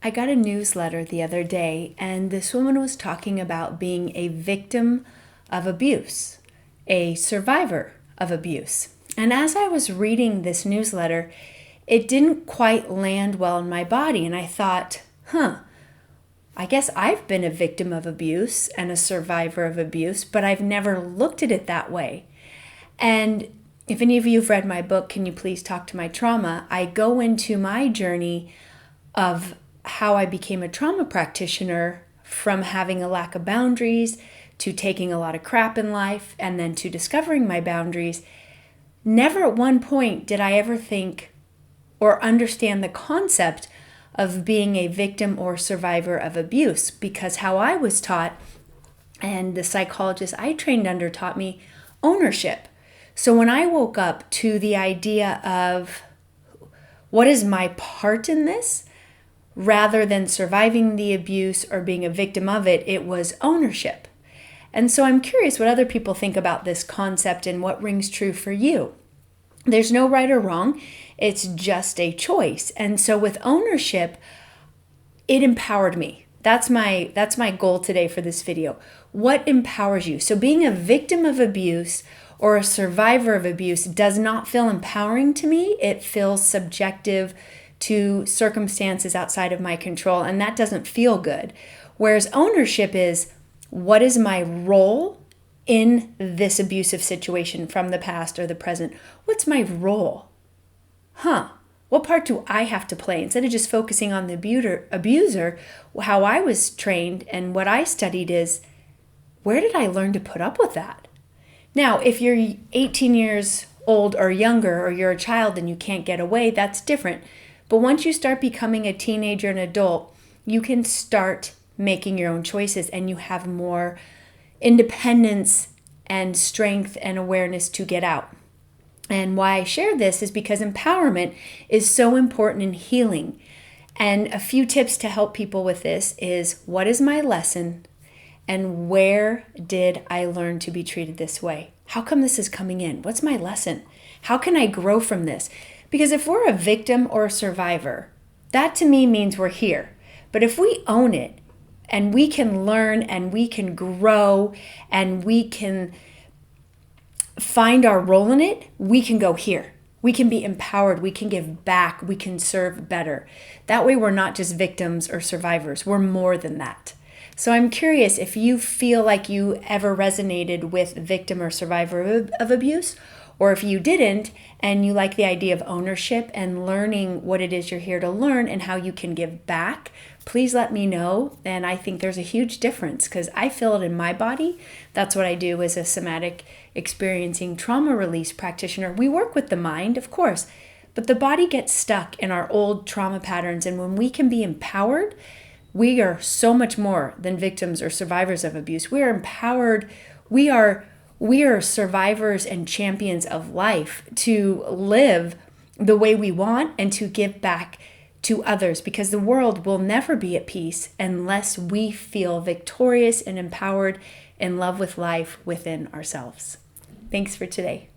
I got a newsletter the other day, and this woman was talking about being a victim of abuse, a survivor of abuse. And as I was reading this newsletter, it didn't quite land well in my body. And I thought, I guess I've been a victim of abuse and a survivor of abuse, but I've never looked at it that way. And if any of you have read my book, Can You Please Talk to My Trauma? I go into my journey of how I became a trauma practitioner, from having a lack of boundaries to taking a lot of crap in life and then to discovering my boundaries. Never at one point did I ever think or understand the concept of being a victim or survivor of abuse, because how I was taught, and the psychologist I trained under taught me, ownership. So when I woke up to the idea of what is my part in this, rather than surviving the abuse or being a victim of it, it was ownership. And so I'm curious what other people think about this concept and what rings true for you. There's no right or wrong. It's just a choice. And so with ownership, it empowered me. That's my goal today for this video. What empowers you? So being a victim of abuse or a survivor of abuse does not feel empowering to me. It feels subjective to circumstances outside of my control, and that doesn't feel good. Whereas ownership is, what is my role in this abusive situation from the past or the present? What's my role? What part do I have to play? Instead of just focusing on the abuser, how I was trained and what I studied is, where did I learn to put up with that? Now, if you're 18 years old or younger, or you're a child and you can't get away, that's different. But once you start becoming a teenager and adult, you can start making your own choices, and you have more independence and strength and awareness to get out. And why I share this is because empowerment is so important in healing. And a few tips to help people with this is, what is my lesson? And where did I learn to be treated this way? How come this is coming in? What's my lesson? How can I grow from this? Because if we're a victim or a survivor, that to me means we're here. But if we own it, and we can learn, and we can grow, and we can find our role in it, we can go here. We can be empowered. We can give back. We can serve better. That way we're not just victims or survivors. We're more than that. So I'm curious if you feel like you ever resonated with victim or survivor of abuse, or if you didn't and you like the idea of ownership and learning what it is you're here to learn and how you can give back, please let me know. And I think there's a huge difference because I feel it in my body. That's what I do as a somatic experiencing trauma release practitioner. We work with the mind, of course, but the body gets stuck in our old trauma patterns. And when we can be empowered, we are so much more than victims or survivors of abuse. We are empowered. We are survivors and champions of life to live the way we want and to give back to others, because the world will never be at peace unless we feel victorious and empowered in love with life within ourselves. Thanks for today.